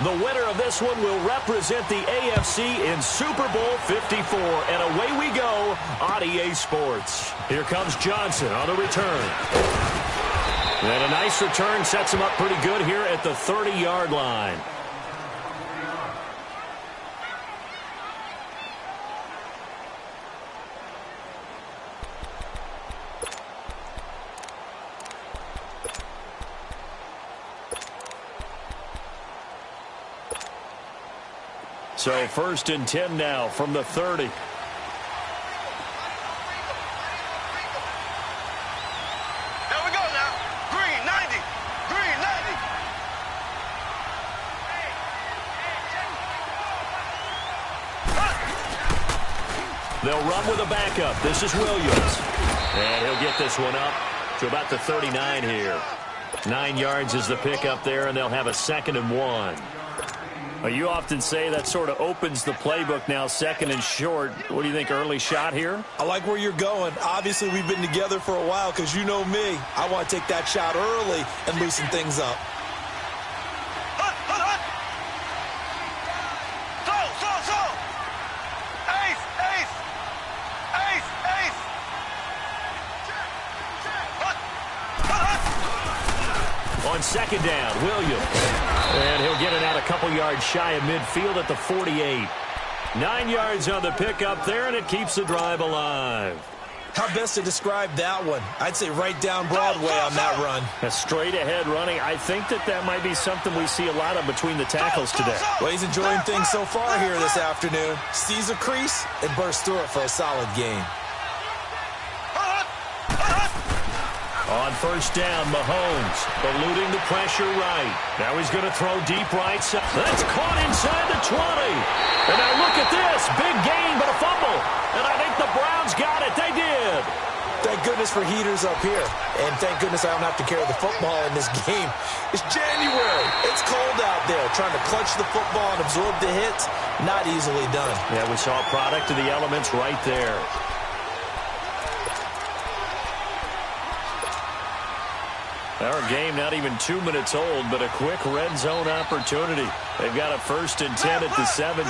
The winner of this one will represent the AFC in Super Bowl 54. And away we go on EA Sports. Here comes Johnson on the return. And a nice return sets him up pretty good here at the 30-yard line. So 1st and 10 now from the 30. There we go now. Green, 90. Green, 90. They'll run with a backup. This is Williams. And he'll get this one up to about the 39 here. 9 yards is the pickup there, and they'll have a 2nd and 1. Well, you often say that sort of opens the playbook now, 2nd and short. What do you think, early shot here? I like where you're going. Obviously, we've been together for a while because you know me. I want to take that shot early and loosen things up. Ace, ace. Ace, ace. On 2nd down, Williams. And he'll get it out a couple yards shy of midfield at the 48. 9 yards on the pickup there, and it keeps the drive alive. How best to describe that one? I'd say right down Broadway on that run. A straight-ahead running. I think that might be something we see a lot of between the tackles today. Well, he's enjoying things so far here this afternoon. Sees a crease and bursts through it for a solid gain. On 1st down, Mahomes eluding the pressure right. Now he's going to throw deep right side. That's caught inside the 20. And now look at this. Big gain, but a fumble. And I think the Browns got it. They did. Thank goodness for heaters up here. And thank goodness I don't have to carry the football in this game. It's January. It's cold out there. Trying to clutch the football and absorb the hits, not easily done. Yeah, we saw a product of the elements right there. Our game not even 2 minutes old, but a quick red zone opportunity. They've got a 1st and 10 at the 17.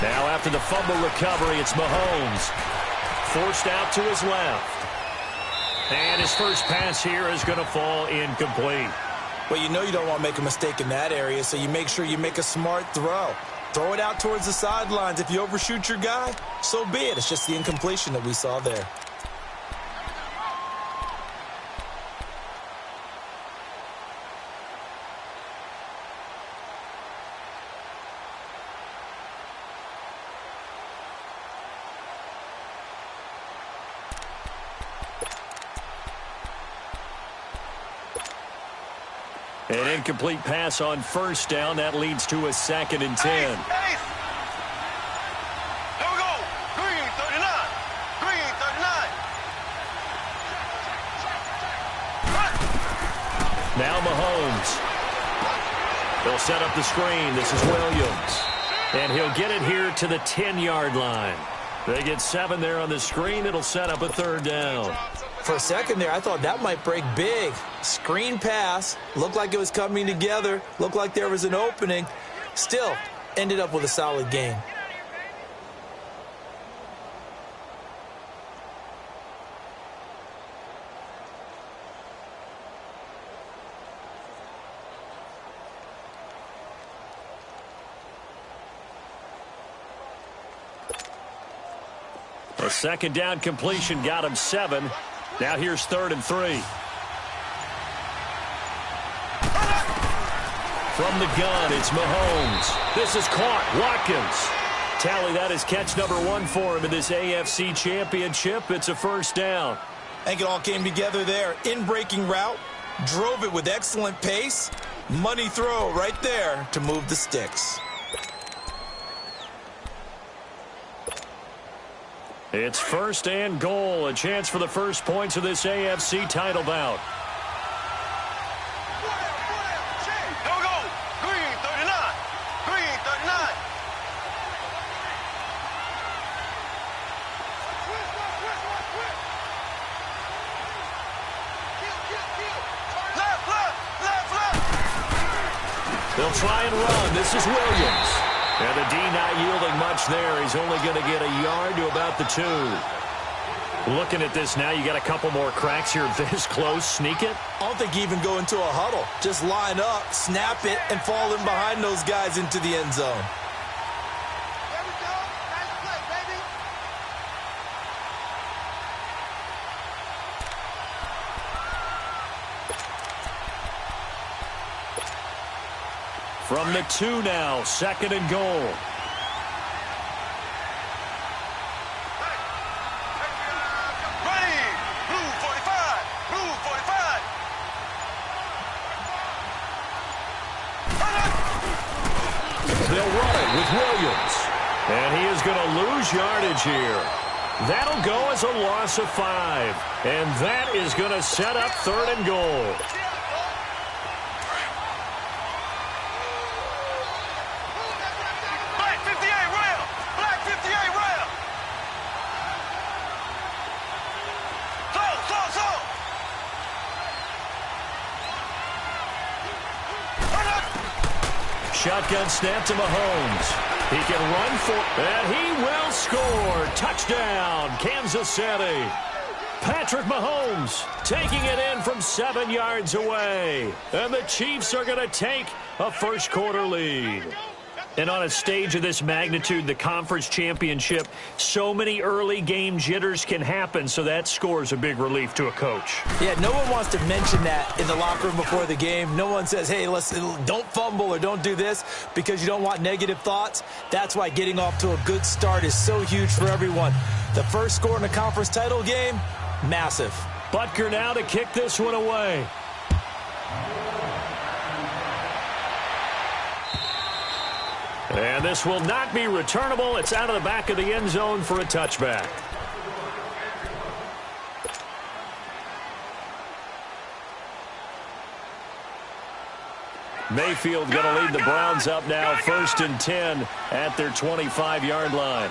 Now after the fumble recovery, it's Mahomes. Forced out to his left. And his first pass here is going to fall incomplete. Well, you know you don't want to make a mistake in that area, so you make sure you make a smart throw. Throw it out towards the sidelines. If you overshoot your guy, so be it. It's just the incompletion that we saw there. An incomplete pass on 1st down. That leads to a 2nd and 10. Ace, ace. Here we go. Green, 39. Green, 39. Now Mahomes. They'll set up the screen. This is Williams. And he'll get it here to the 10-yard line. They get 7 there on the screen. It'll set up a 3rd down. For a second there, I thought that might break big. Screen pass. Looked like it was coming together. Looked like there was an opening. Still, ended up with a solid gain. A 2nd down completion got him 7. Now here's 3rd and 3. From the gun, it's Mahomes. This is caught. Watkins. Tally, that is catch number 1 for him in this AFC Championship. It's a 1st down. I think it all came together there. In-breaking route. Drove it with excellent pace. Money throw right there to move the sticks. It's 1st and goal. A chance for the first points of this AFC title bout. Here we go. Green, 39. Green, 39. They'll try and run. This is Williams. And the D not yielding much there. He's only going to get a yard to about the 2. Looking at this now, you got a couple more cracks here this close. Sneak it? I don't think you even go into a huddle. Just line up, snap it, and fall in behind those guys into the end zone. There we go. Nice play, baby. From the 2 now, 2nd and goal. Ready. Blue 45. Blue 45. They'll run it with Williams. And he is going to lose yardage here. That'll go as a loss of 5. And that is going to set up 3rd and goal. Black 58 rail. Black 58 rail. So. Shotgun snap to Mahomes. He can run for, and he will score. Touchdown, Kansas City. Patrick Mahomes taking it in from 7 yards away. And the Chiefs are going to take a first-quarter lead. And on a stage of this magnitude, the conference championship, so many early game jitters can happen, so that score's a big relief to a coach. Yeah, no one wants to mention that in the locker room before the game. No one says, hey, don't fumble or don't do this because you don't want negative thoughts. That's why getting off to a good start is so huge for everyone. The first score in a conference title game, massive. Butker now to kick this one away. And this will not be returnable. It's out of the back of the end zone for a touchback. Mayfield going to lead the Browns up now, 1st and 10 at their 25-yard line.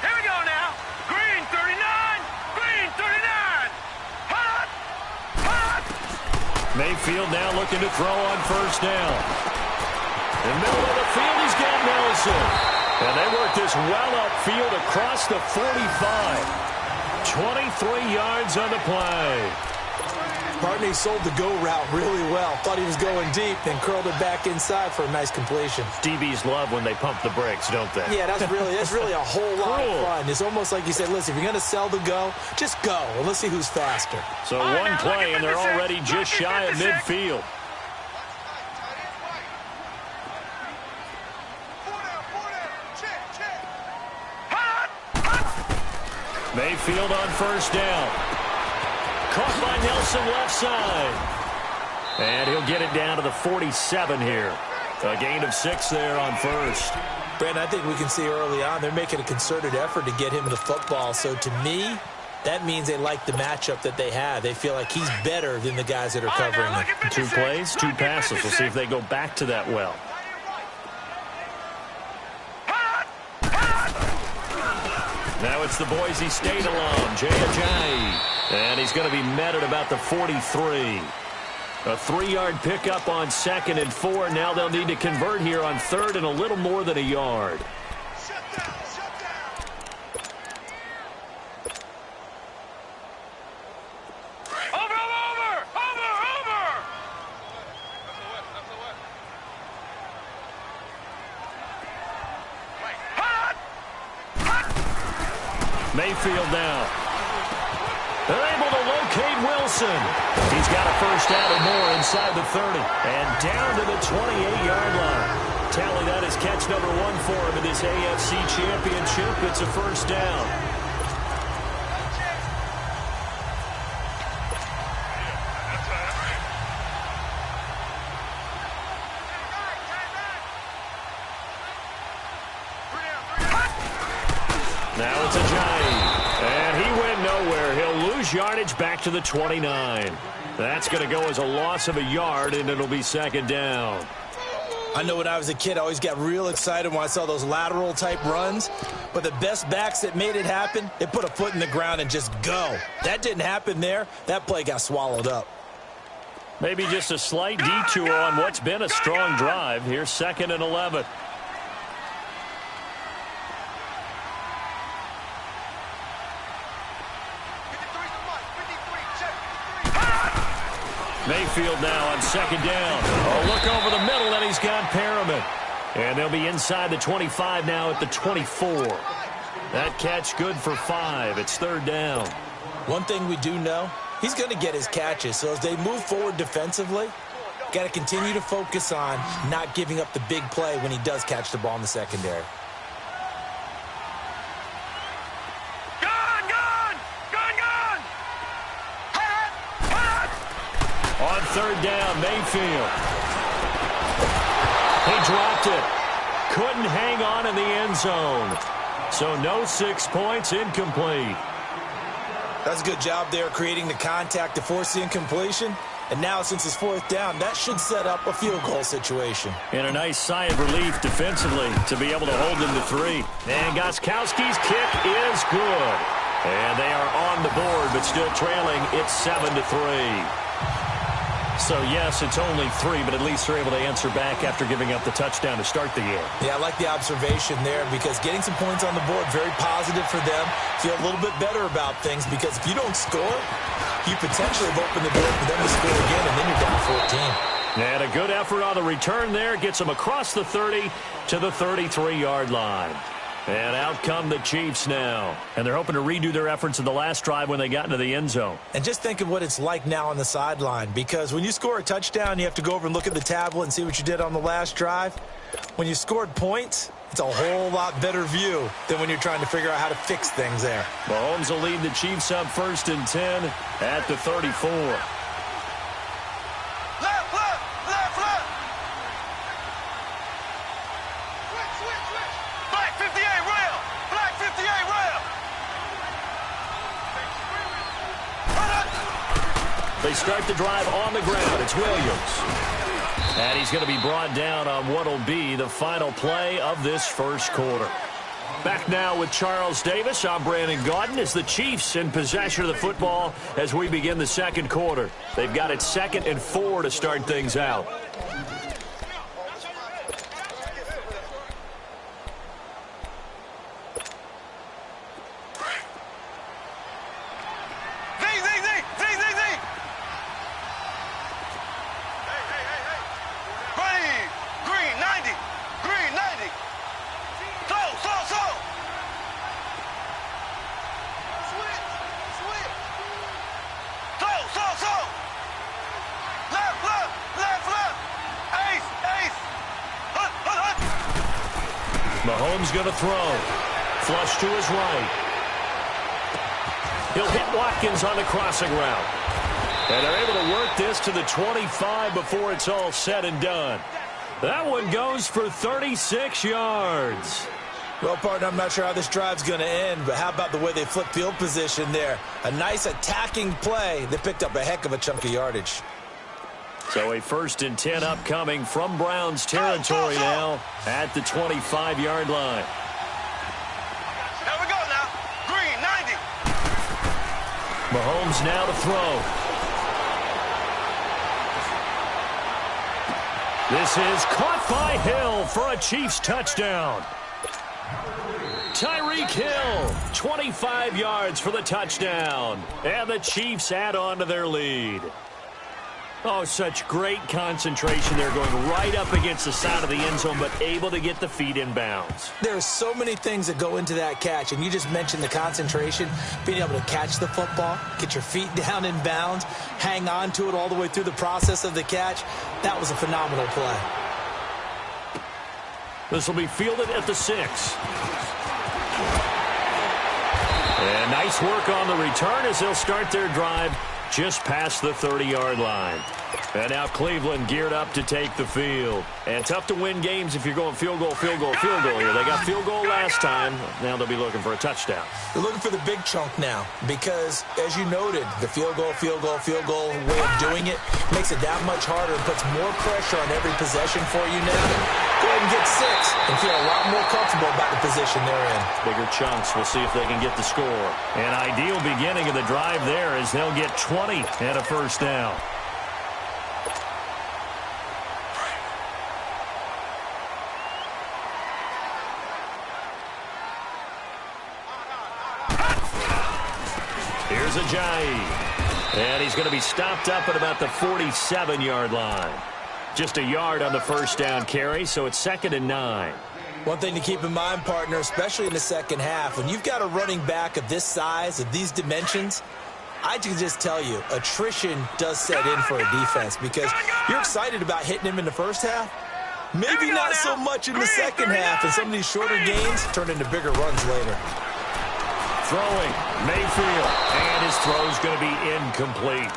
Here we go now. Green 39. Green 39. Hot. Mayfield now looking to throw on 1st down. In the middle of the field, he's got Nelson. And they work this well upfield across the 45. 23 yards on the play. Barney sold the go route really well. Thought he was going deep, then curled it back inside for a nice completion. DBs love when they pump the brakes, don't they? Yeah, that's really a whole lot of fun. It's almost like you said, listen, if you're going to sell the go, just go, and let's see who's faster. So one play, and they're already just shy of midfield. Mayfield on 1st down. Caught by Nelson left side. And he'll get it down to the 47 here. A gain of 6 there on 1st. Brandon, I think we can see early on they're making a concerted effort to get him the football. So to me, that means they like the matchup that they have. They feel like he's better than the guys that are covering him. 2 plays, 2 passes. We'll see if they go back to that well. Now it's the Boise State alum, Jay Ajayi. And he's going to be met at about the 43. A 3-yard pickup on 2nd and 4. Now they'll need to convert here on 3rd and a little more than a yard. Mayfield now. They're able to locate Wilson. He's got a 1st down or more inside the 30. And down to the 28-yard line. Tally, that is catch number 1 for him in this AFC Championship. It's a 1st down. Now it's Ajayi. And he went nowhere. He'll lose yardage back to the 29. That's going to go as a loss of a yard, and it'll be 2nd down. I know when I was a kid, I always got real excited when I saw those lateral-type runs. But the best backs that made it happen, they put a foot in the ground and just go. That didn't happen there. That play got swallowed up. Maybe just a slight detour on what's been a strong drive. Here's 2nd and 11. Mayfield now on 2nd down. Oh, look over the middle, and he's got Perriman. And they'll be inside the 25 now at the 24. That catch good for 5. It's 3rd down. One thing we do know, he's going to get his catches. So as they move forward defensively, got to continue to focus on not giving up the big play when he does catch the ball in the secondary. On 3rd down, Mayfield. He dropped it. Couldn't hang on in the end zone. So no 6 points, incomplete. That's a good job there creating the contact to force the incompletion. And now since it's 4th down, that should set up a field goal situation. And a nice sigh of relief defensively to be able to hold them to 3. And Gostkowski's kick is good. And they are on the board, but still trailing. It's 7-3. So, yes, it's only 3, but at least they're able to answer back after giving up the touchdown to start the year. Yeah, I like the observation there because getting some points on the board, very positive for them. Feel a little bit better about things because if you don't score, you potentially have opened the door for them to score again, and then you're down 14. And a good effort on the return there. Gets them across the 30 to the 33-yard line. And out come the Chiefs now. And they're hoping to redo their efforts in the last drive when they got into the end zone. And just think of what it's like now on the sideline. Because when you score a touchdown, you have to go over and look at the tablet and see what you did on the last drive. When you scored points, it's a whole lot better view than when you're trying to figure out how to fix things there. Mahomes will lead the Chiefs up 1st and 10 at the 34. They start the drive on the ground. It's Williams. And he's going to be brought down on what will be the final play of this first quarter. Back now with Charles Davis. I'm Brandon Gaudin as the Chiefs in possession of the football as we begin the second quarter. They've got it 2nd and 4 to start things out. Mahomes going to throw. Flush to his right. He'll hit Watkins on the crossing route. And they're able to work this to the 25 before it's all said and done. That one goes for 36 yards. Well, partner, I'm not sure how this drive's going to end, but how about the way they flip field position there? A nice attacking play. They picked up a heck of a chunk of yardage. So a 1st and 10 upcoming from Browns territory now at the 25-yard line. There we go now. Green, 90. Mahomes now to throw. This is caught by Hill for a Chiefs touchdown. Tyreek Hill, 25 yards for the touchdown. And the Chiefs add on to their lead. Oh, such great concentration there, going right up against the side of the end zone, but able to get the feet in bounds. There are so many things that go into that catch, and you just mentioned the concentration, being able to catch the football, get your feet down in bounds, hang on to it all the way through the process of the catch. That was a phenomenal play. This will be fielded at the 6. And nice work on the return as they'll start their drive just past the 30-yard line. And now Cleveland geared up to take the field. And tough to win games if you're going field goal, field goal, field goal here. They got field goal last time. Now they'll be looking for a touchdown. They're looking for the big chunk now because, as you noted, the field goal way of doing it makes it that much harder and puts more pressure on every possession for you now. Go ahead and get 6 and feel a lot more comfortable about the position they're in. Bigger chunks. We'll see if they can get the score. An ideal beginning of the drive there as they'll get 20 and a first down. Here's Ajayi. And he's going to be stopped up at about the 47-yard line. Just a yard on the first down carry, so it's 2nd and 9. One thing to keep in mind, partner, especially in the second half, when you've got a running back of this size, of these dimensions, I can just tell you, attrition does set in for a defense because you're excited about hitting him in the first half. Maybe not so much in the second half, and some of these shorter gains turn into bigger runs later. Throwing, Mayfield, and his throw's going to be incomplete.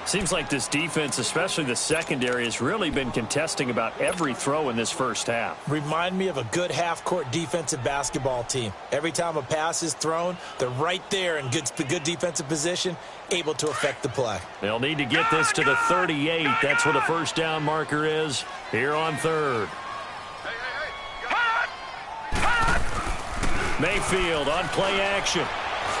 Seems like this defense, especially the secondary, has really been contesting about every throw in this first half. Remind me of a good half-court defensive basketball team. Every time a pass is thrown, they're right there in good defensive position, able to affect the play. They'll need to get this to the 38. That's where the first down marker is here on 3rd. Mayfield on play action.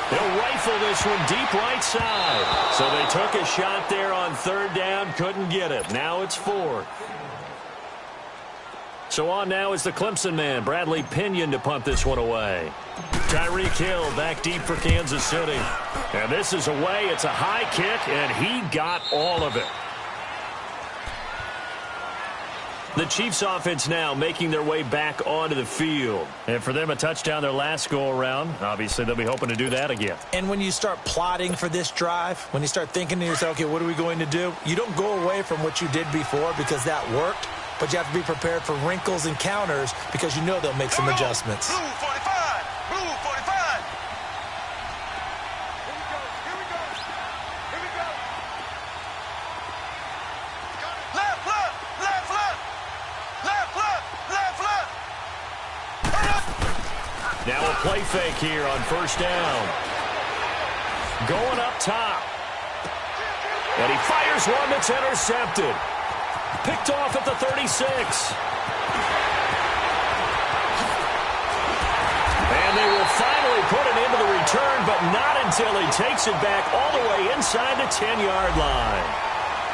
They'll rifle this one deep right side. So they took a shot there on 3rd down, couldn't get it. Now it's 4th. So on now is the Clemson man, Bradley Pinion, to punt this one away. Tyreek Hill back deep for Kansas City. And this is away. It's a high kick, and he got all of it. The Chiefs offense now making their way back onto the field. And for them, a touchdown their last go-around. Obviously, they'll be hoping to do that again. And when you start plotting for this drive, when you start thinking to yourself, okay, what are we going to do? You don't go away from what you did before because that worked, but you have to be prepared for wrinkles and counters because you know they'll make some adjustments. Blue 45. Blue 45. Now a play fake here on first down. Going up top. And he fires one that's intercepted. Picked off at the 36. And they will finally put it into the return, but not until he takes it back all the way inside the 10-yard line.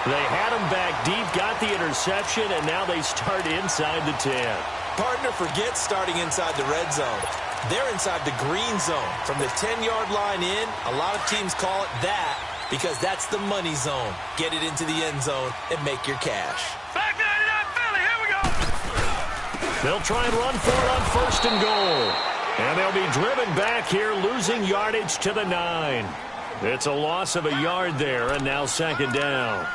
They had him back deep, got the interception, and now they start inside the 10. Partner, forget starting inside the red zone. They're inside the green zone. From the 10-yard line in, a lot of teams call it that because that's the money zone. Get it into the end zone and make your cash. Back 99 Philly, here we go. They'll try and run for it on 1st and goal. And they'll be driven back here, losing yardage to the 9. It's a loss of a yard there, and now 2nd down.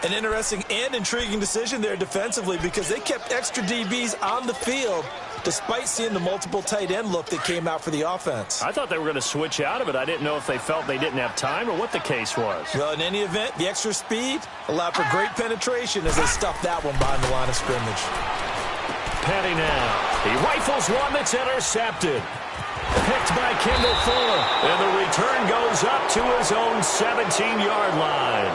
An interesting and intriguing decision there defensively because they kept extra DBs on the field despite seeing the multiple tight end look that came out for the offense. I thought they were going to switch out of it. I didn't know if they felt they didn't have time or what the case was. Well, in any event, the extra speed allowed for great penetration as they stuffed that one behind the line of scrimmage. Petty now. He rifles one that's intercepted. Picked by Kendall Fuller. And the return goes up to his own 17-yard line.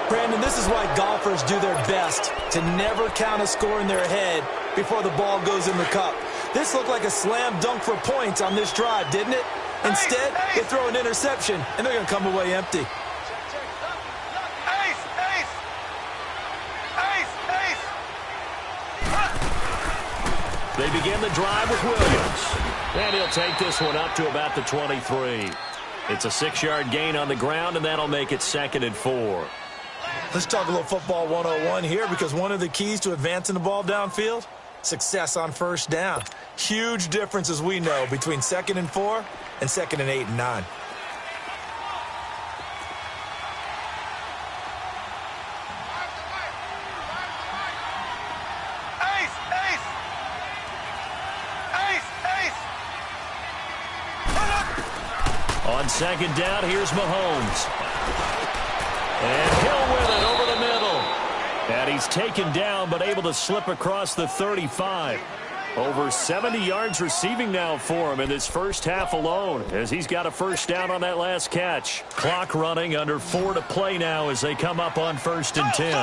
Brandon, this is why golfers do their best to never count a score in their head before the ball goes in the cup. This looked like a slam dunk for points on this drive, didn't it? Instead, they throw an interception, and they're going to come away empty. Ace, ace. Ace, ace. They begin the drive with Williams. And he'll take this one up to about the 23. It's a 6-yard gain on the ground, and that'll make it 2nd and 4. Let's talk a little football 101 here because one of the keys to advancing the ball downfield, success on first down. Huge difference, as we know, between 2nd and 4 and 2nd and 8 and 9. Ace, ace. Ace, ace. On 2nd down, here's Mahomes. And Hill with it over the middle. And he's taken down but able to slip across the 35. Over 70 yards receiving now for him in this first half alone as he's got a first down on that last catch. Clock running, under 4 to play now as they come up on 1st and 10. Go.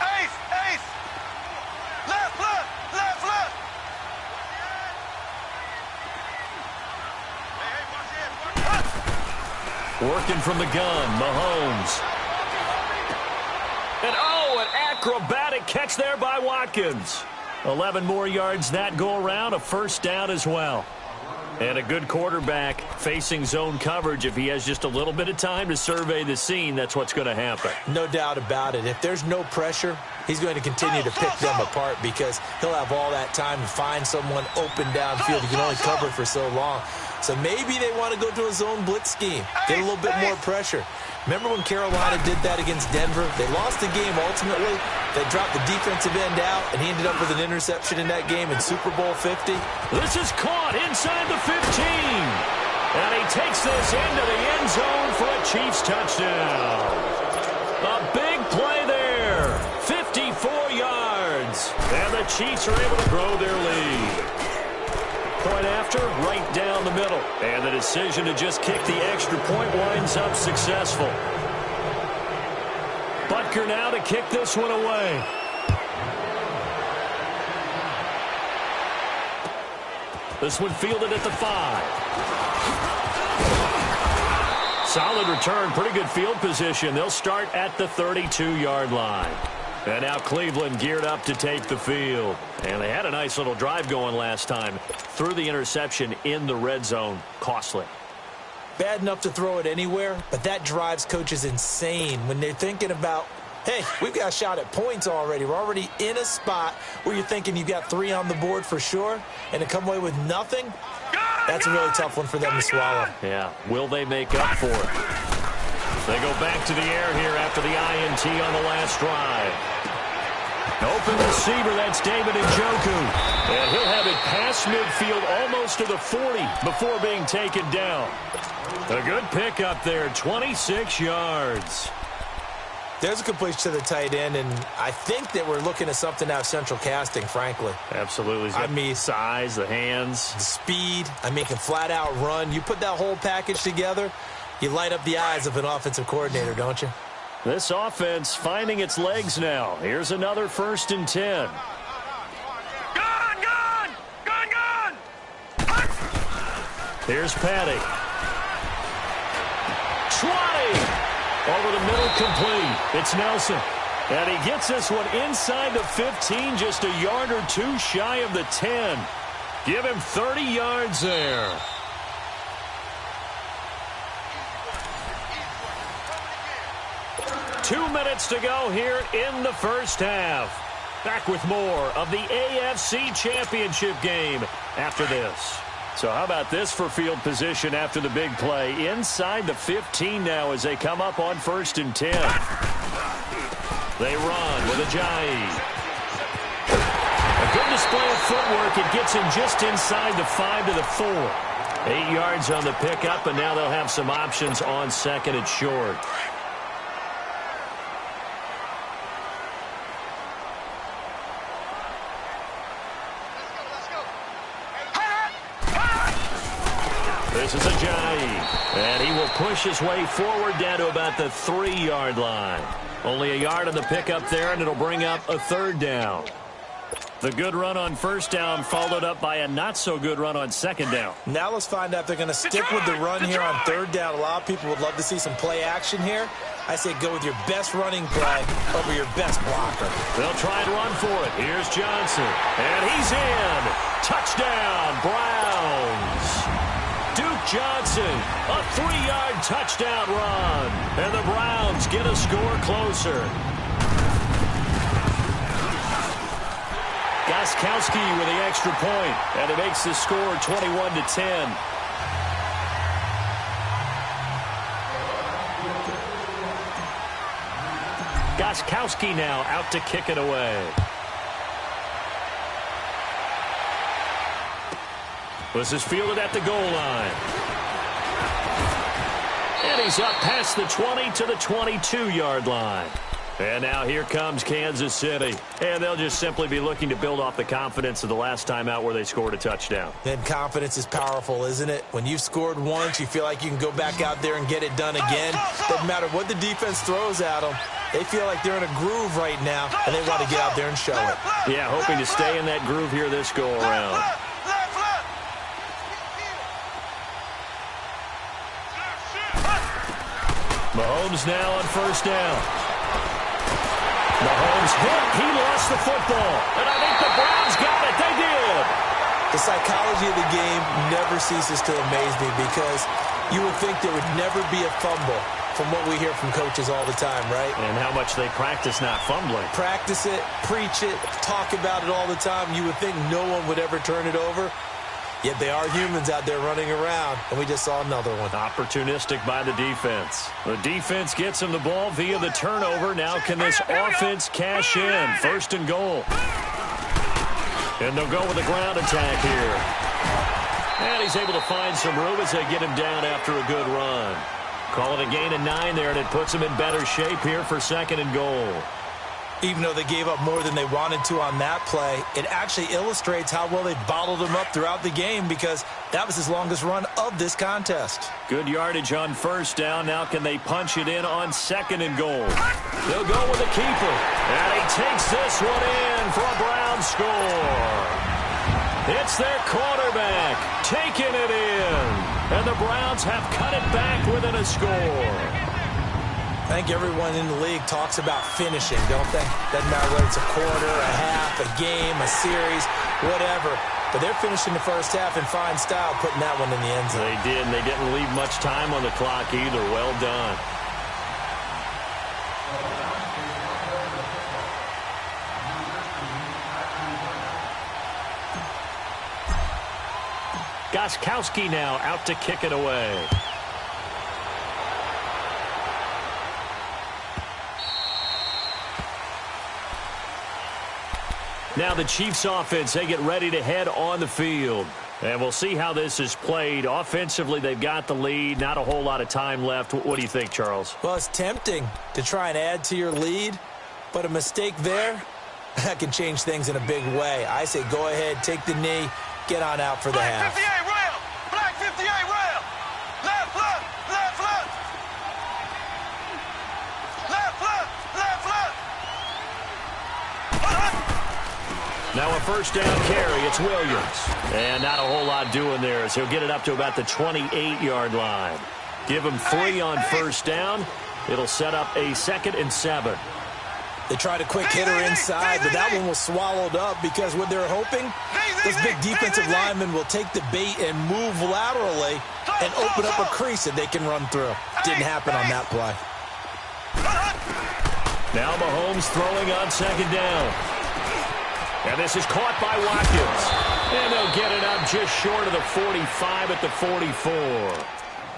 Ace, ace. Left, left, left, left. Working from the gun, Mahomes. And an acrobatic catch there by Watkins. 11 more yards that go around, a first down as well. And a good quarterback facing zone coverage, if he has just a little bit of time to survey the scene, that's what's going to happen. No doubt about it. If there's no pressure, he's going to continue to pick them apart because he'll have all that time to find someone open downfield. He can only cover for so long. So maybe they want to go to a zone blitz scheme, get a little bit more pressure. Remember when Carolina did that against Denver? They lost the game ultimately. They dropped the defensive end out, and he ended up with an interception in that game in Super Bowl 50. This is caught inside the 15. And he takes this into the end zone for a Chiefs touchdown. A big play there. 54 yards. And the Chiefs are able to grow their lead. Point after, right down the middle. And the decision to just kick the extra point winds up successful. Butker now to kick this one away. This one fielded at the 5. Solid return, pretty good field position. They'll start at the 32-yard line. And now Cleveland geared up to take the field. And they had a nice little drive going last time. Threw the interception in the red zone. Costly. Bad enough to throw it anywhere, but that drives coaches insane when they're thinking about, hey, we've got a shot at points already. We're already in a spot where you're thinking you got 3 on the board for sure, and to come away with nothing, that's a really tough one for them to swallow. Yeah. Will they make up for it? They go back to the air here after the INT on the last drive. Open receiver, that's David Njoku. And he'll have it past midfield almost to the 40 before being taken down. A good pickup there, 26 yards. There's a completion to the tight end, and I think that we're looking at something out of Central Casting, frankly. Absolutely. I mean, size, the hands. the speed, can flat out run. You put that whole package together, you light up the eyes of an offensive coordinator, don't you? This offense finding its legs now. Here's another 1st and 10. Gun! Here's Patty. 20. Over the middle, complete. It's Nelson. And he gets this one inside the 15, just a yard or 2 shy of the 10. Give him 30 yards there. Two minutes to go here in the first half. Back with more of the AFC Championship game after this. So how about this for field position after the big play? Inside the 15 now as they come up on 1st and 10. They run with Ajayi. A good display of footwork. It gets him just inside the 5 to the 4. 8 yards on the pickup, and now they'll have some options on 2nd and short. This is Ajayi, and he will push his way forward down to about the 3-yard line. Only a yard on the pickup there, and it'll bring up a 3rd down. The good run on 1st down followed up by a not-so-good run on 2nd down. Now let's find out if they're going to stick with the run here on 3rd down. A lot of people would love to see some play action here. I say go with your best running play over your best blocker. They'll try and run for it. Here's Johnson, and he's in. Touchdown, Browns. Duke Johnson, a 3-yard touchdown run. And the Browns get a score closer. Gostkowski with the extra point, and it makes the score 21-10. Gostkowski now out to kick it away. This is fielded at the goal line. And he's up past the 20 to the 22-yard line. And now here comes Kansas City. And they'll just simply be looking to build off the confidence of the last time out where they scored a touchdown. And confidence is powerful, isn't it? When you've scored once, you feel like you can go back out there and get it done again. Doesn't matter what the defense throws at them. They feel like they're in a groove right now, and they want to get out there and show it. Yeah, hoping to stay in that groove here this go-around. Mahomes now on 1st down. Mahomes hit. He lost the football. And I think the Browns got it. They did. The psychology of the game never ceases to amaze me because you would think there would never be a fumble from what we hear from coaches all the time, right? And how much they practice not fumbling. Practice it, preach it, talk about it all the time. You would think no one would ever turn it over. Yet they are humans out there running around, and we just saw another one. Opportunistic by the defense. The defense gets him the ball via the turnover. Now can this offense cash in? 1st and goal. And they'll go with a ground attack here. And he's able to find some room as they get him down after a good run. Call it a gain of 9 there, and it puts him in better shape here for 2nd and goal. Even though they gave up more than they wanted to on that play, it actually illustrates how well they bottled him up throughout the game because that was his longest run of this contest. Good yardage on 1st down. Now can they punch it in on 2nd and goal? They'll go with the keeper. And he takes this one in for a Brown score. It's their quarterback taking it in. And the Browns have cut it back within a score. I think everyone in the league talks about finishing, don't they? Doesn't matter whether it's a quarter, a half, a game, a series, whatever. But they're finishing the first half in fine style, putting that one in the end zone. They did, and they didn't leave much time on the clock either. Well done. Gostkowski now out to kick it away. Now the Chiefs offense, they get ready to head on the field. And we'll see how this is played. Offensively, they've got the lead. Not a whole lot of time left. What do you think, Charles? Well, it's tempting to try and add to your lead, but a mistake there, that can change things in a big way. I say go ahead, take the knee, get on out for the half. 58 rail. Black 58 rail. Left, left, left, left. Left, left, left, left. Now a 1st down carry. It's Williams. And not a whole lot doing there as he'll get it up to about the 28-yard line. Give him 3 on 1st down. It'll set up a 2nd and 7. They tried a quick hitter inside, but that one was swallowed up because what they're hoping, those big defensive linemen will take the bait and move laterally and open up a crease that they can run through. Didn't happen on that play. Now Mahomes throwing on 2nd down. And this is caught by Watkins. And they'll get it up just short of the 45 at the 44.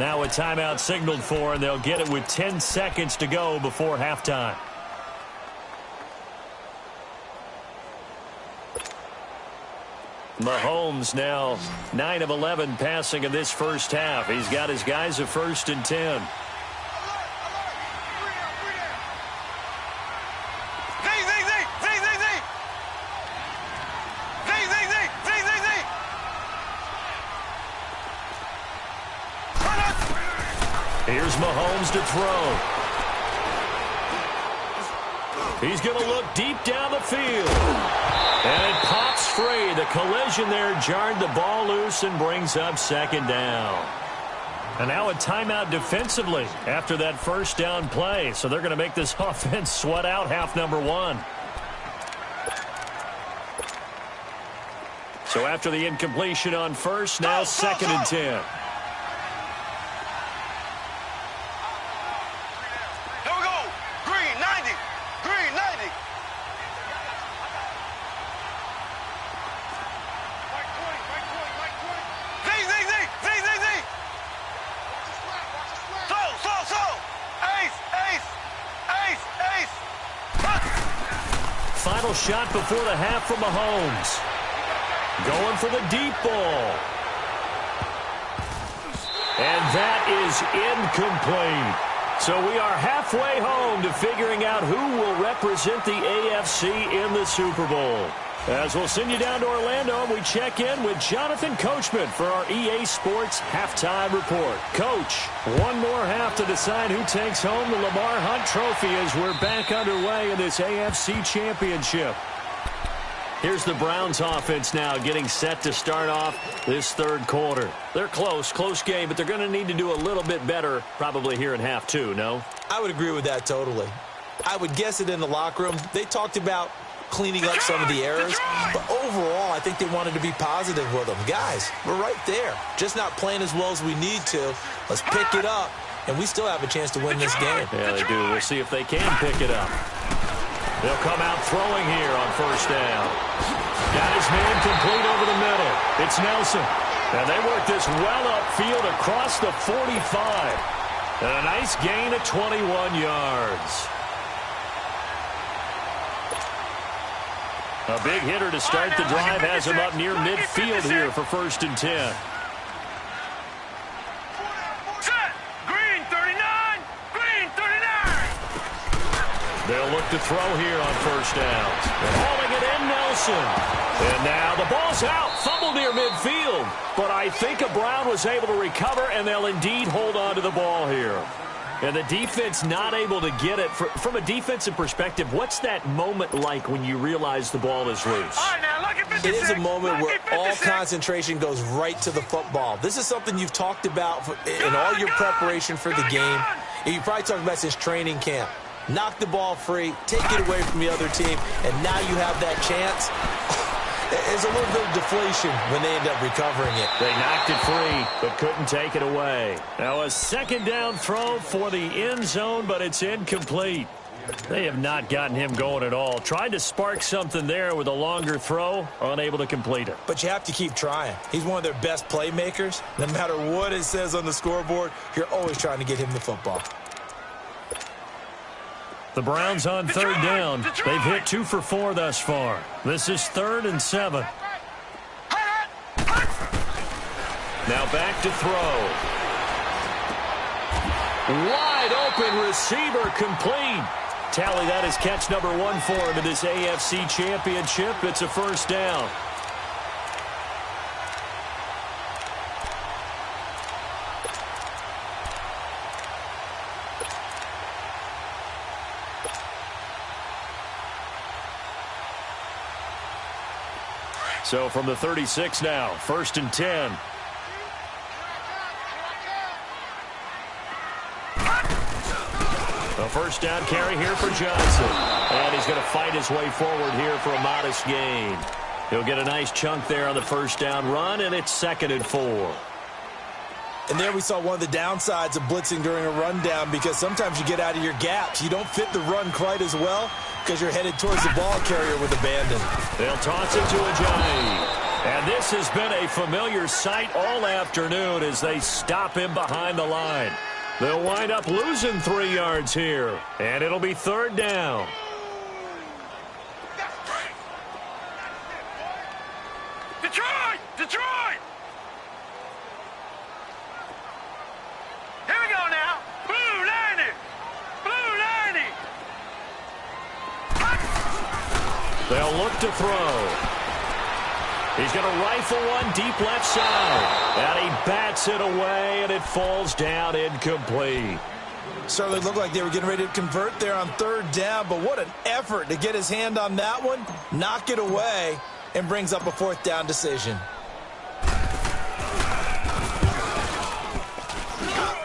Now a timeout signaled for, and they'll get it with 10 seconds to go before halftime. Mahomes now 9 of 11 passing in this first half. He's got his guys a 1st and 10. Here's Mahomes to throw. He's going to look deep down the field. And it pops free. The collision there jarred the ball loose and brings up 2nd down. And now a timeout defensively after that 1st down play. So they're going to make this offense sweat out half number 1. So after the incompletion on 1st, now 2nd and 10. Final shot before the half from Mahomes. Going for the deep ball. And that is incomplete. So we are halfway home to figuring out who will represent the AFC in the Super Bowl. As we'll send you down to Orlando, and we check in with Jonathan Coachman for our EA Sports Halftime Report. Coach, one more half to decide who takes home the Lamar Hunt Trophy as we're back underway in this AFC Championship. Here's the Browns offense now getting set to start off this 3rd quarter. They're close game, but they're going to need to do a little bit better probably here in half 2, no? I would agree with that totally. I would guess it in the locker room. They talked about cleaning up some of the errors. But overall, I think they wanted to be positive with them. Guys, we're right there. Just not playing as well as we need to. Let's pick it up, and we still have a chance to win this game. Yeah, they do. We'll see if they can pick it up. They'll come out throwing here on first down. Got his man complete over the middle. It's Nelson. And they work this well upfield across the 45. And a nice gain of 21 yards. A big hitter to start the drive has him up near midfield here for 1st and 10. Set. Green 39. Green 39. They'll look to throw here on first down. And hauling it in, Nelson. And now the ball's out. Fumble near midfield. But I think Brown was able to recover, and they'll indeed hold on to the ball here. And the defense not able to get it. From a defensive perspective, what's that moment like when you realize the ball is loose? All right, now look at 56. It is a moment where all 56. concentration goes right to the football. This is something you've talked about in all your preparation for the game. And you probably talked about since training camp. Knock the ball free, take it away from the other team, and now you have that chance. There's a little bit of deflation when they end up recovering it. They knocked it free, but couldn't take it away. Now a second down throw for the end zone, but it's incomplete. They have not gotten him going at all. Tried to spark something there with a longer throw, unable to complete it. But you have to keep trying. He's one of their best playmakers. No matter what it says on the scoreboard, you're always trying to get him the football. The Browns on third down. They've hit 2 for 4 thus far. This is 3rd and 7. Now back to throw. Wide open receiver complete. Tally, that is catch number 1 for him in this AFC Championship. It's a first down. So from the 36 now, 1st and 10. A first down carry here for Johnson. And he's going to fight his way forward here for a modest gain. He'll get a nice chunk there on the first down run, and it's 2nd and 4. And there we saw one of the downsides of blitzing during a rundown, because sometimes you get out of your gaps. You don't fit the run quite as well because you're headed towards the ball carrier with abandon. They'll toss it to Ajayi. And this has been a familiar sight all afternoon as they stop him behind the line. They'll wind up losing 3 yards here, and it'll be 3rd down. Detroit! Detroit! Here we go now. Blue 90. Blue 90. They'll look to throw. He's going to rifle one deep left side. And he bats it away, and it falls down incomplete. Certainly looked like they were getting ready to convert there on 3rd down, but what an effort to get his hand on that one, knock it away, and brings up a 4th down decision.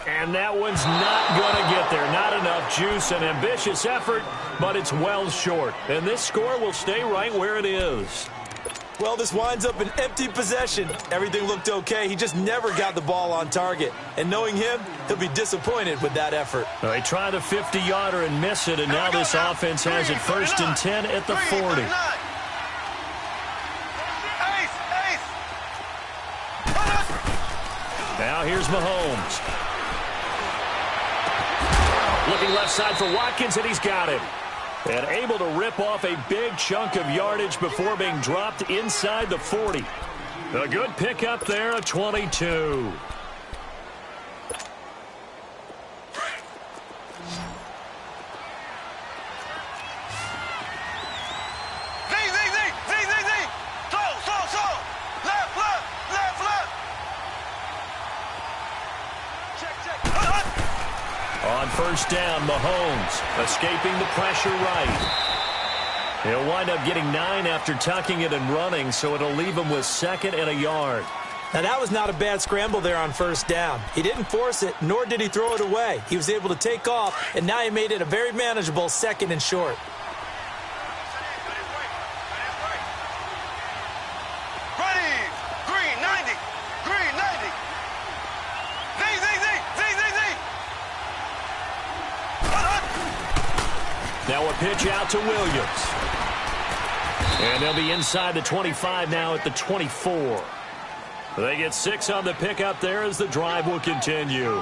And that one's not going to get there. Not enough juice. An ambitious effort, but it's well short. And this score will stay right where it is. Well, this winds up an empty possession. Everything looked okay. He just never got the ball on target. And knowing him, he'll be disappointed with that effort. Well, they try the 50-yarder and miss it, and now this offense has it 1st and 10 at the 40. Now here's Mahomes. Looking left side for Watkins, and he's got it. And able to rip off a big chunk of yardage before being dropped inside the 40. A good pickup there, a 22. On first down, Mahomes escaping the pressure right. He'll wind up getting 9 after tucking it and running, so it'll leave him with 2nd and a yard. Now, that was not a bad scramble there on first down. He didn't force it, nor did he throw it away. He was able to take off, and now he made it a very manageable 2nd and short. Now a pitch out to Williams. And they'll be inside the 25 now at the 24. They get 6 on the pickup there as the drive will continue.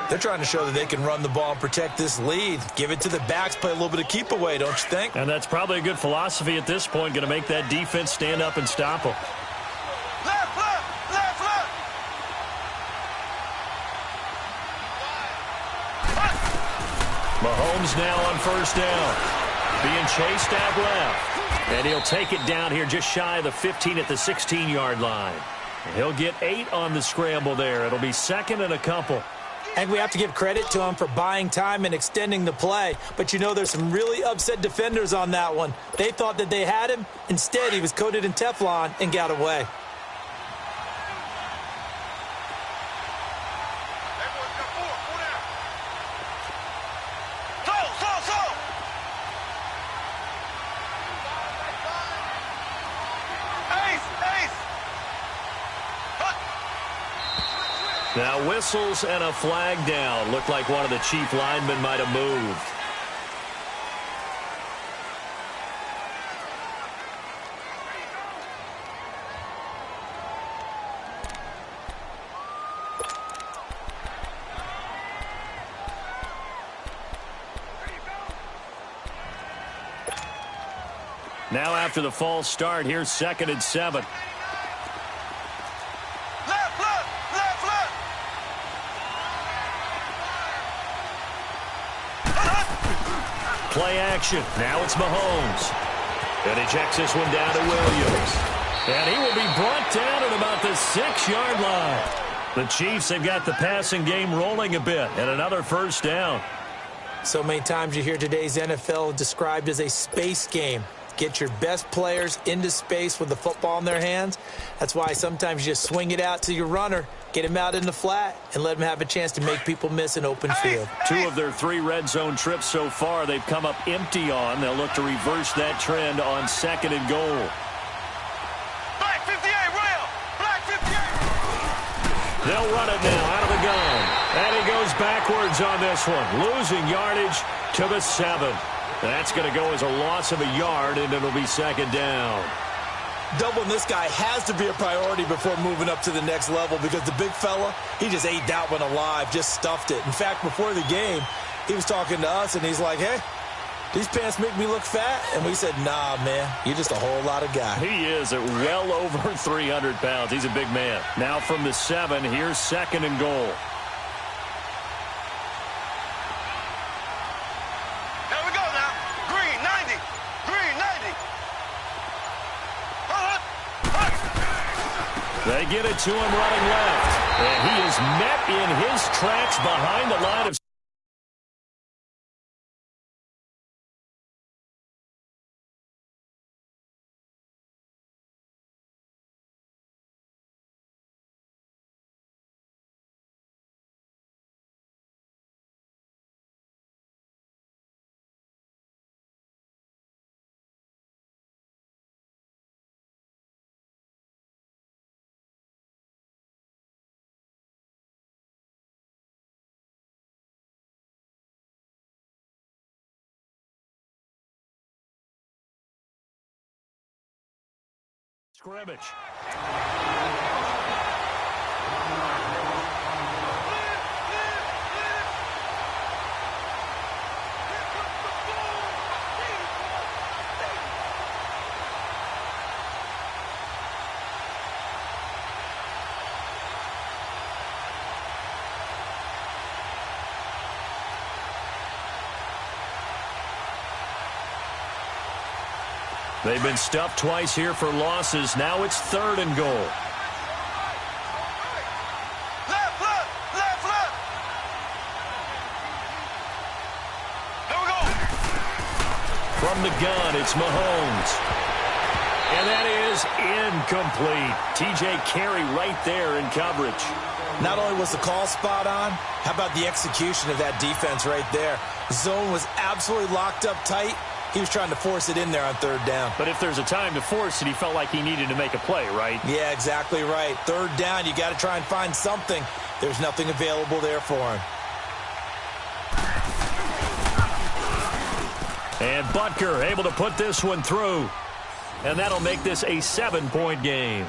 They're trying to show that they can run the ball and protect this lead. Give it to the backs, play a little bit of keep away, don't you think? And that's probably a good philosophy at this point, going to make that defense stand up and stop them. Left, left, left, left. Mahomes now on first down. Being chased out left. And he'll take it down here just shy of the 15 at the 16-yard line. He'll get 8 on the scramble there. It'll be second and a couple. And we have to give credit to him for buying time and extending the play. But, you know, there's some really upset defenders on that one. They thought that they had him. Instead, he was coated in Teflon and got away. Now whistles and a flag down. Looked like one of the chief linemen might have moved. Now after the false start, here's 2nd and 7. Play action. Now it's Mahomes. And he checks this one down to Williams. And he will be brought down at about the 6-yard line. The Chiefs have got the passing game rolling a bit. And another first down. So many times you hear today's NFL described as a space game. Get your best players into space with the football in their hands. That's why sometimes you just swing it out to your runner, get him out in the flat, and let him have a chance to make people miss an open field. 2 of their 3 red zone trips so far they've come up empty on. They'll look to reverse that trend on 2nd and goal. Black 58, rail. Black 58. They'll run it now out of the gun. And he goes backwards on this one, losing yardage to the 7. That's going to go as a loss of a yard, and it'll be 2nd down. Doubling this guy has to be a priority before moving up to the next level because the big fella, he just ate that one alive, just stuffed it. In fact, before the game, he was talking to us, and he's like, hey, these pants make me look fat? And we said, nah, man, you're just a whole lot of guy. He is at well over 300 pounds. He's a big man. Now from the 7, here's 2nd and goal. They get it to him running left. And he is met in his tracks behind the line of scrimmage. They've been stuffed twice here for losses. Now it's 3rd and goal. Left, left, left, left. Here we go. From the gun, it's Mahomes. And that is incomplete. TJ Carey right there in coverage. Not only was the call spot on, how about the execution of that defense right there? Zone was absolutely locked up tight. He was trying to force it in there on 3rd down. But if there's a time to force it, he felt like he needed to make a play, right? Yeah, exactly right. 3rd down, you got to try and find something. There's nothing available there for him. And Butker able to put this one through. And that'll make this a 7-point game.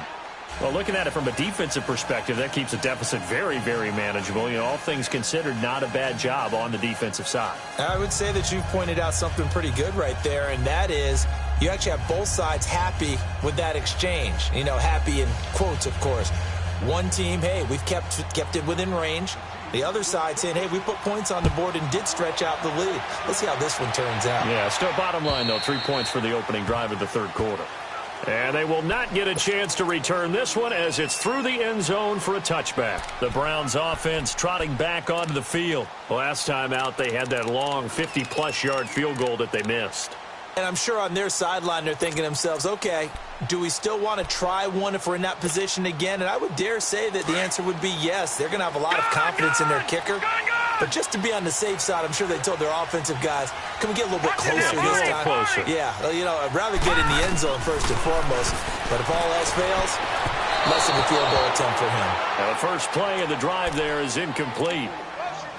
Well, looking at it from a defensive perspective, that keeps the deficit very, very manageable. You know, all things considered, not a bad job on the defensive side. I would say that you've pointed out something pretty good right there, and that is you actually have both sides happy with that exchange. You know, happy in quotes, of course. One team, hey, we've kept it within range. The other side saying, hey, we put points on the board and did stretch out the lead. Let's see how this one turns out. Yeah, still bottom line, though, 3 points for the opening drive of the third quarter. And they will not get a chance to return this one as it's through the end zone for a touchback. The Browns offense trotting back onto the field. Last time out, they had that long 50-plus yard field goal that they missed. And I'm sure on their sideline they're thinking to themselves, okay, do we still want to try one if we're in that position again? And I would dare say that the answer would be yes. They're going to have a lot of confidence in their kicker. But just to be on the safe side, I'm sure they told their offensive guys, can we get a little bit closer this time? Closer. Yeah, you know, I'd rather get in the end zone first and foremost. But if all else fails, less of a field goal attempt for him. Now, the first play of the drive there is incomplete.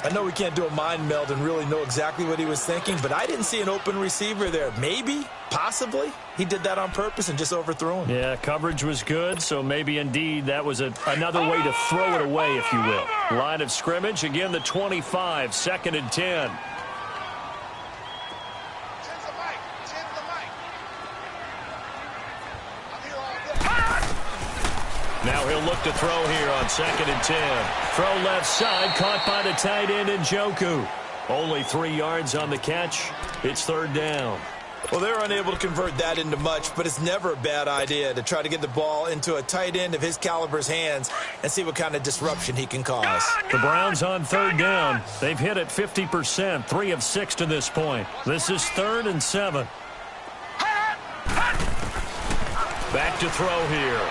I know we can't do a mind meld and really know exactly what he was thinking, but I didn't see an open receiver there. Maybe, possibly, he did that on purpose and just overthrew him. Yeah, coverage was good, so maybe indeed that was another way to throw it away, if you will. Line of scrimmage, again the 25, 2nd and 10. Now he'll look to throw here on 2nd and 10. Throw left side, caught by the tight end Njoku. Only 3 yards on the catch. It's 3rd down. Well, they're unable to convert that into much, but it's never a bad idea to try to get the ball into a tight end of his caliber's hands and see what kind of disruption he can cause. The Browns on 3rd down. They've hit it 50%, 3 of 6 to this point. This is 3rd and 7. Back to throw here.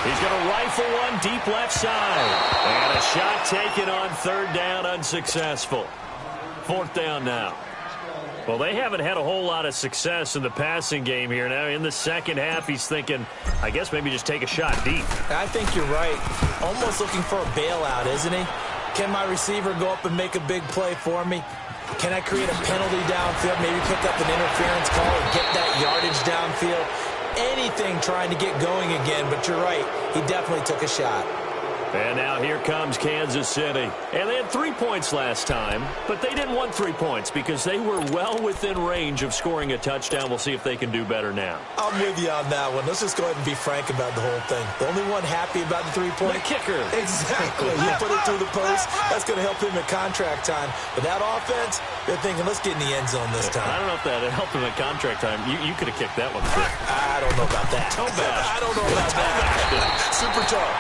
He's going to rifle one deep left side. And a shot taken on 3rd down, unsuccessful. 4th down now. Well, they haven't had a whole lot of success in the passing game here. Now, in the second half, he's thinking, I guess maybe just take a shot deep. I think you're right. Almost looking for a bailout, isn't he? Can my receiver go up and make a big play for me? Can I create a penalty downfield, maybe pick up an interference call and get that yardage downfield? Anything trying to get going again, but you're right. He definitely took a shot. And now here comes Kansas City. And they had 3 points last time, but they didn't want 3 points because they were well within range of scoring a touchdown. We'll see if they can do better now. I'm with you on that one. Let's just go ahead and be frank about the whole thing. The only one happy about the 3-point? The kicker. Exactly. You put it through the post, that's going to help him at contract time. But that offense, they're thinking, let's get in the end zone this time. I don't know if that helped him at contract time. You could have kicked that one through. I don't know about that. I don't know about that. Super tall.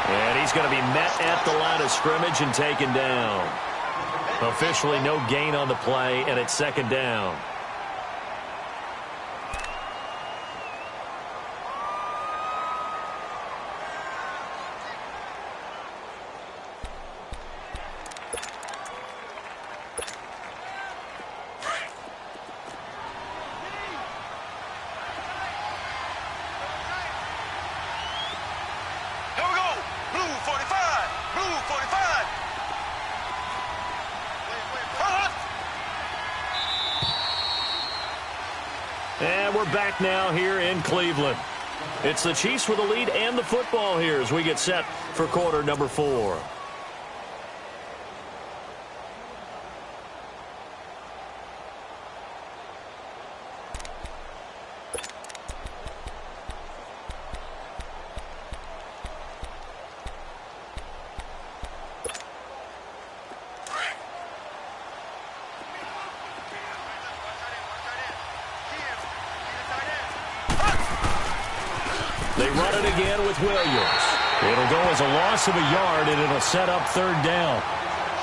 And he's going to be met at the line of scrimmage and taken down. Officially no gain on the play, and it's 2nd down. And we're back now here in Cleveland. It's the Chiefs with the lead and the football here as we get set for quarter number 4. They run it again with Williams. It'll go as a loss of a yard, and it'll set up 3rd down.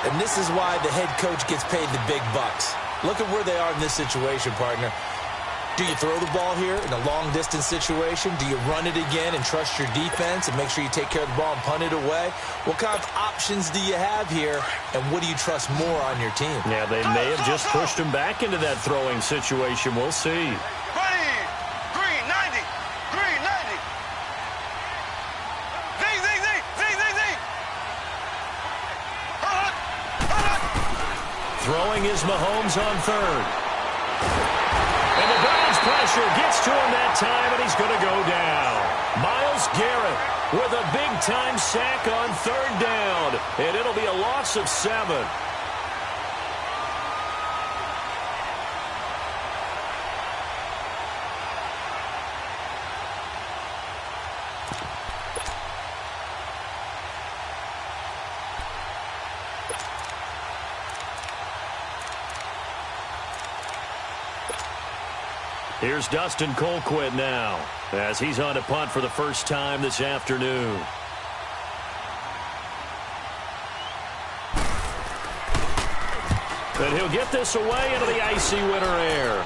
And this is why the head coach gets paid the big bucks. Look at where they are in this situation, partner. Do you throw the ball here in a long-distance situation? Do you run it again and trust your defense and make sure you take care of the ball and punt it away? What kind of options do you have here, and what do you trust more on your team? Yeah, they may have just pushed him back into that throwing situation. We'll see. Throwing is Mahomes on 3rd. pressure, gets to him that time, and he's going to go down. Myles Garrett with a big-time sack on third down, and it'll be a loss of 7. Here's Dustin Colquitt now, as he's on to punt for the first time this afternoon. And he'll get this away into the icy winter air.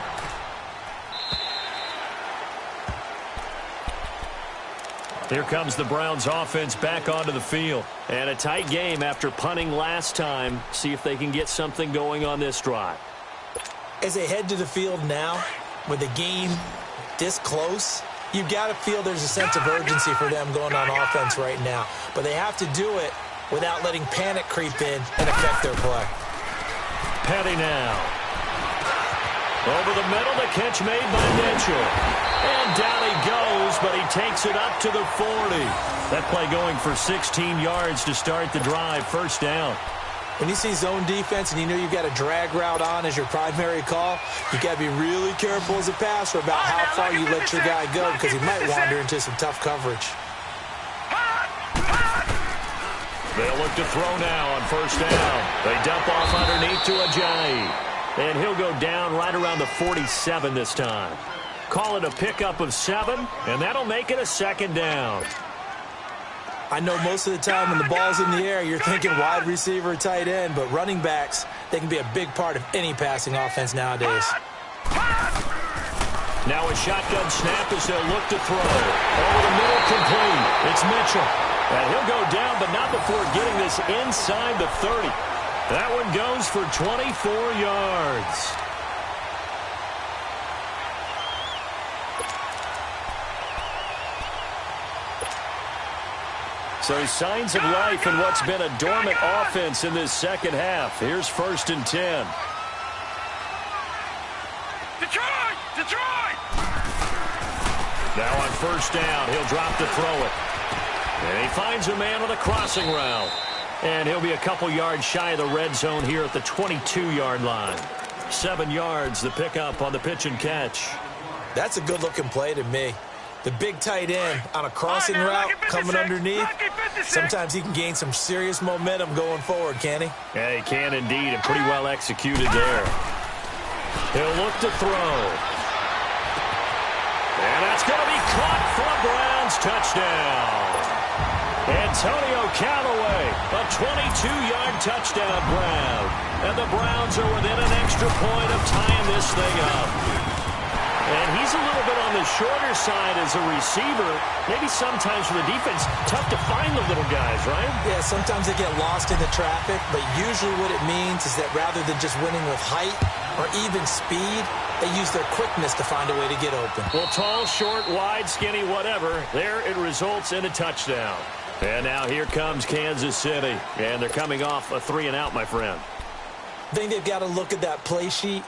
Here comes the Browns offense back onto the field. And a tight game after punting last time. See if they can get something going on this drive. As they head to the field now, with the game this close, you've got to feel there's a sense of urgency for them going on offense right now. But they have to do it without letting panic creep in and affect their play. Petty now. Over the middle, the catch made by Mitchell. And down he goes, but he takes it up to the 40. That play going for 16 yards to start the drive, first down. When you see zone defense and you know you've got a drag route on as your primary call, you've got to be really careful as a passer about how far you let your guy go because he might wander into some tough coverage. They'll look to throw now on first down. They dump off underneath to Ajayi. And he'll go down right around the 47 this time. Call it a pickup of 7, and that'll make it a second down. I know most of the time when the ball's in the air, you're thinking wide receiver, tight end, but running backs, they can be a big part of any passing offense nowadays. Now a shotgun snap as they'll look to throw. Over the middle, complete. It's Mitchell. And he'll go down, but not before getting this inside the 30. That one goes for 24 yards. So signs of life in what's been a dormant offense in this second half. Here's 1st and 10. Detroit! Detroit! Now on first down, he'll drop to throw it. And he finds a man on the crossing route. And he'll be a couple yards shy of the red zone here at the 22-yard line. 7 yards, the pickup on the pitch and catch. That's a good-looking play to me. The big tight end on a crossing route coming underneath. Sometimes he can gain some serious momentum going forward, can he? Yeah, he can indeed, and pretty well executed there. He'll look to throw. And that's going to be caught for a Browns touchdown. Antonio Callaway, a 22-yard touchdown Brown. And the Browns are within an extra point of tying this thing up. And he's a little bit on the shorter side as a receiver. Maybe sometimes for the defense, tough to find the little guys, right? Yeah, sometimes they get lost in the traffic, but usually what it means is that rather than just winning with height or even speed, they use their quickness to find a way to get open. Well, tall, short, wide, skinny, whatever, there it results in a touchdown. And now here comes Kansas City, and they're coming off a 3-and-out, my friend. I think they've got to look at that play sheet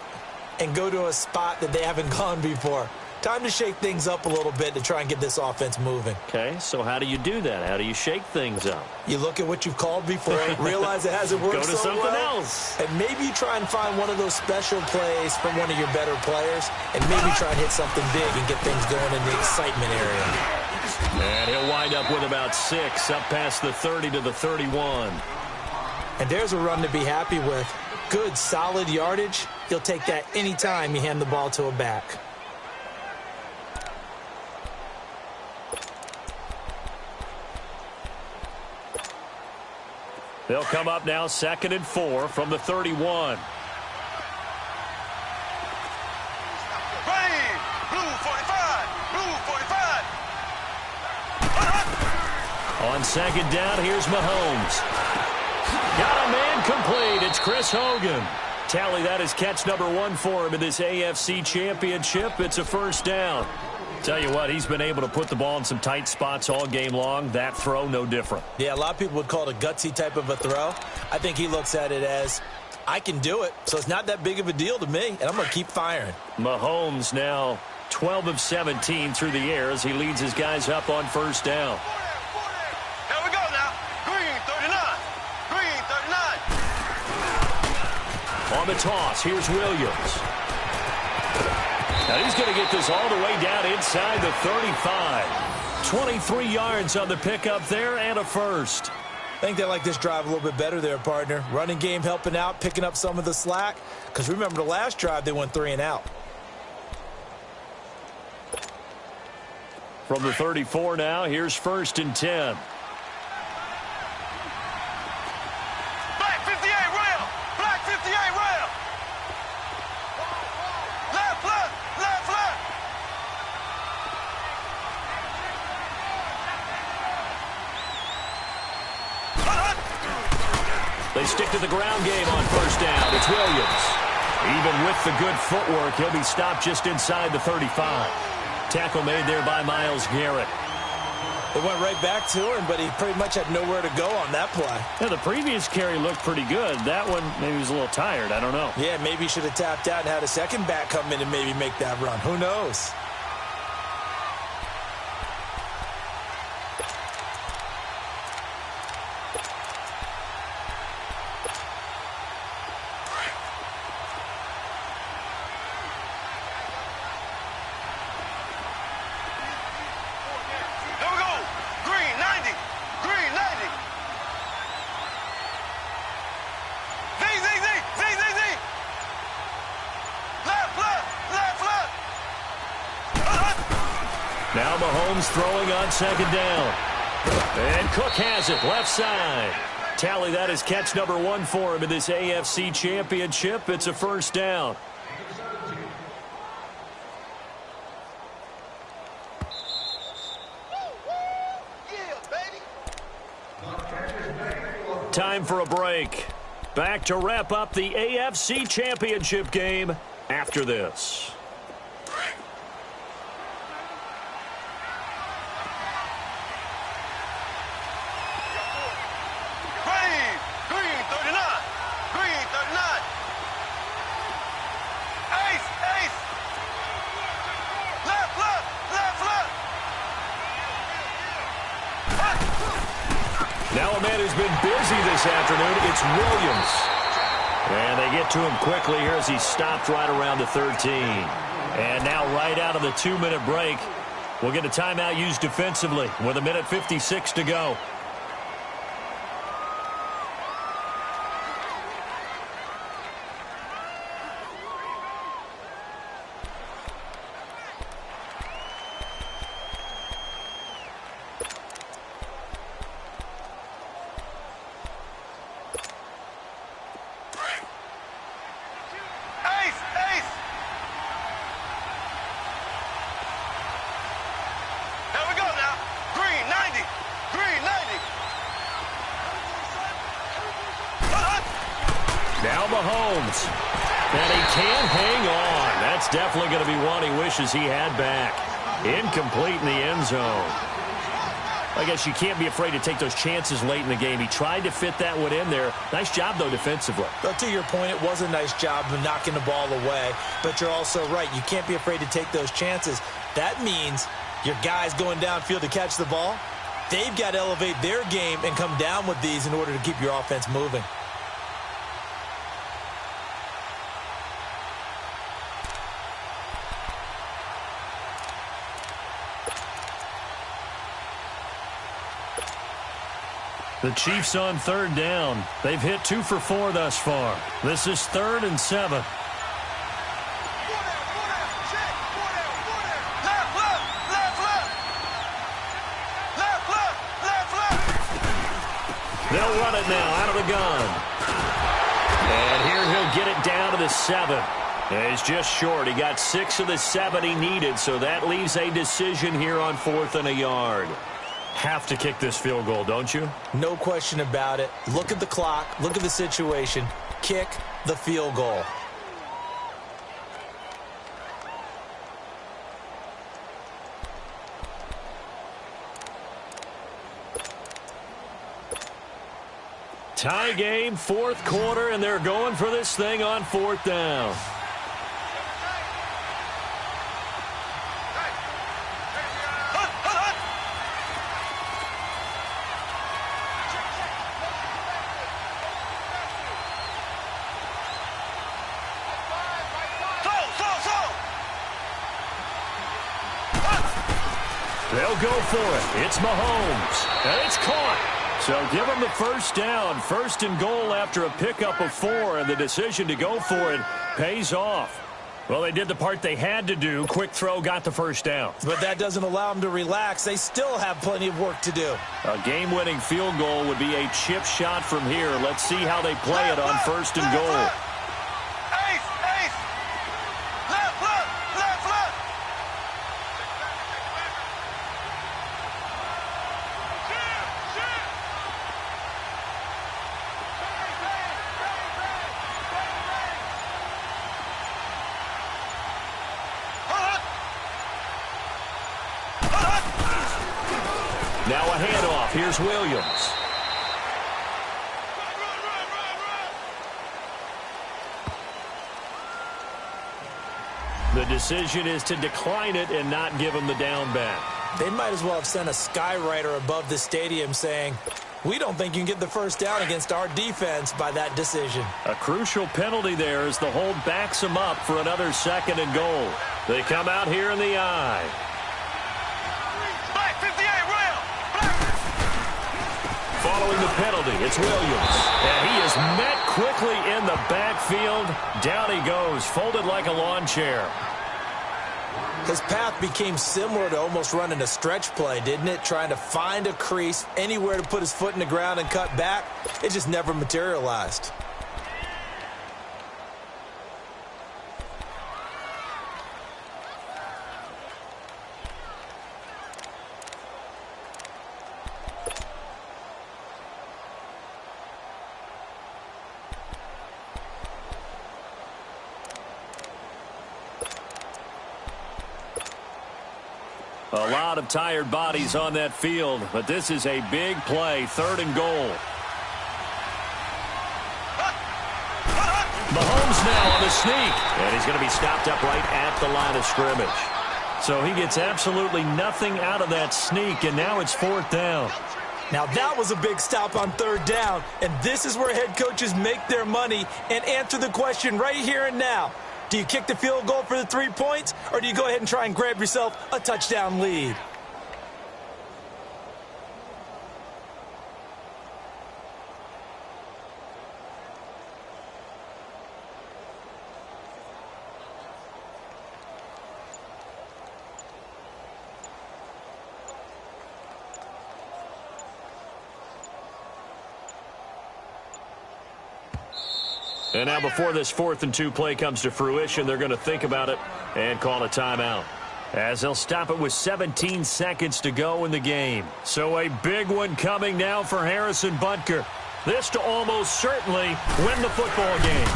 and go to a spot that they haven't gone before. Time to shake things up a little bit to try and get this offense moving. Okay, so how do you do that? How do you shake things up? You look at what you've called before, realize it hasn't worked so well. Go to something else. And maybe you try and find one of those special plays from one of your better players, and maybe try and hit something big and get things going in the excitement area. And he'll wind up with about 6, up past the 30 to the 31. And there's a run to be happy with. Good, solid yardage. You'll take that anytime you hand the ball to a back. They'll come up now 2nd and 4 from the 31. Green! Blue 45! Blue 45! On 2nd down, here's Mahomes. Got a man complete. It's Chris Hogan. Tally, that is catch number 1 for him in this AFC Championship. It's a first down. Tell you what, he's been able to put the ball in some tight spots all game long. That throw, no different. Yeah, a lot of people would call it a gutsy type of a throw. I think he looks at it as, I can do it, so it's not that big of a deal to me, and I'm going to keep firing. Mahomes now 12 of 17 through the air as he leads his guys up on first down. Here we go now. Green 39. Green 39. On the toss, here's Williams. Now he's going to get this all the way down inside the 35. 23 yards on the pickup there and a first. I think they like this drive a little bit better there, partner. Running game helping out, picking up some of the slack. Because remember the last drive, they went 3 and out. From the 34 now, here's first and 10. Black 58 rail. Black 58 rail. Left, left, left, left. They stick to the ground game on first down. It's Williams. Even with the good footwork, he'll be stopped just inside the 35. Tackle made there by Myles Garrett. They went right back to him, but he pretty much had nowhere to go on that play. Yeah, the previous carry looked pretty good. That one, maybe he was a little tired. I don't know. Yeah, maybe he should have tapped out and had a second back come in and maybe make that run. Who knows? Here we go. Green 90. Green 90. Z, Z, Z, Z, Z, Z. Left, left, left, left. Now Mahomes throwing on second down. And Cook has it, left side. Tally that as catch number 1 for him in this AFC Championship. It's a first down. Time for a break. Back to wrap up the AFC Championship game after this. Green 39. Green 39. Ace, ace. Left, left, left, left. Now a man who's been busy this afternoon, it's Williams. And they get to him quickly here as he stopped right around the 13. And now right out of the 2-minute break, we'll get a timeout used defensively with 1:56 to go. Ace, ace. Here we go now. Green 90. Green 90. Now Mahomes. And he can't hang on. That's definitely going to be one he wishes he had back. Incomplete in the end zone. I guess you can't be afraid to take those chances late in the game. He tried to fit that one in there. Nice job, though, defensively. But to your point, it was a nice job of knocking the ball away. But you're also right. You can't be afraid to take those chances. That means your guys going downfield to catch the ball, they've got to elevate their game and come down with these in order to keep your offense moving. The Chiefs on third down. They've hit 2 for 4 thus far. This is 3rd and 7. Left, left, left, left. Left, left, left, left. They'll run it now out of the gun. And here he'll get it down to the 7. And he's just short. He got 6 of the 7 he needed, so that leaves a decision here on 4th and a yard. Have to kick this field goal, don't you? No question about it. Look at the clock. Look at the situation. Kick the field goal. Tie game, 4th quarter, and they're going for this thing on 4th down. They'll go for it. It's Mahomes. And it's caught. So give them the first down. First and goal after a pickup of 4, and the decision to go for it pays off. Well, they did the part they had to do. Quick throw got the first down. But that doesn't allow them to relax. They still have plenty of work to do. A game-winning field goal would be a chip shot from here. Let's see how they play it on first and goal. Now a handoff. Here's Williams. The decision is to decline it and not give him the down back. They might as well have sent a skywriter above the stadium saying, we don't think you can get the first down against our defense by that decision. A crucial penalty there as the hold backs them up for another second and goal. They come out here in the eye. Following the penalty, it's Williams. And he is met quickly in the backfield. Down he goes, folded like a lawn chair. His path became similar to almost running a stretch play, didn't it? Trying to find a crease, anywhere to put his foot in the ground and cut back. It just never materialized. A lot of tired bodies on that field, but this is a big play, third and goal. Mahomes now on the sneak, and he's going to be stopped up right at the line of scrimmage. So he gets absolutely nothing out of that sneak, and now it's fourth down. Now that was a big stop on third down, and this is where head coaches make their money and answer the question right here and now. Do you kick the field goal for the 3 points, or do you go ahead and try and grab yourself a touchdown lead? And now before this 4th and 2 play comes to fruition, they're going to think about it and call a timeout, as they'll stop it with 17 seconds to go in the game. So a big one coming now for Harrison Butker. This to almost certainly win the football game.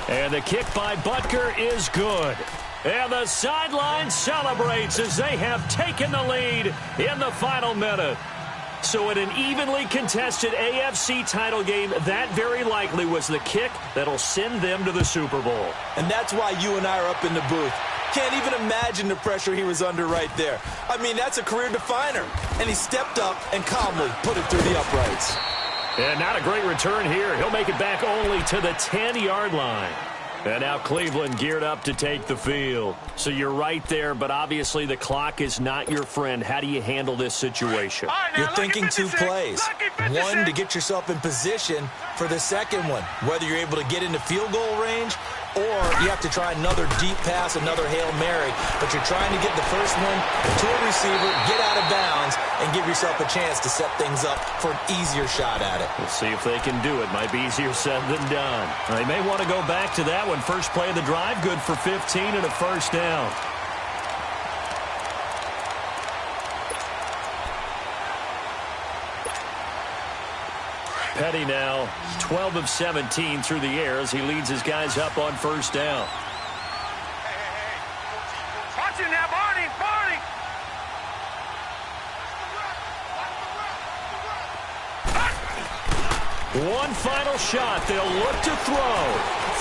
And the kick by Butker is good. And the sideline celebrates as they have taken the lead in the final minute. So in an evenly contested AFC title game, that very likely was the kick that'll send them to the Super Bowl. And that's why you and I are up in the booth. Can't even imagine the pressure he was under right there. I mean, that's a career definer. And he stepped up and calmly put it through the uprights. And not a great return here. He'll make it back only to the 10-yard line. And now Cleveland geared up to take the field. So you're right there, but obviously the clock is not your friend. How do you handle this situation? You're thinking 2 plays. One, to get yourself in position for the second one, whether you're able to get into field goal range or you have to try another deep pass, another Hail Mary. But you're trying to get the first one to a receiver, get out of bounds, and give yourself a chance to set things up for an easier shot at it. We'll see if they can do it. Might be easier said than done. They may want to go back to that one. First play of the drive, good for 15 and a first down. Petty now 12 of 17 through the air as he leads his guys up on first down. Watch it now, Barney, Barney. One final shot. They'll look to throw.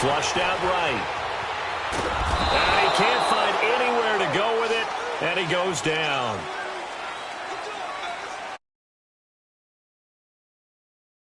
Flushed out right. And he can't find anywhere to go with it, and he goes down.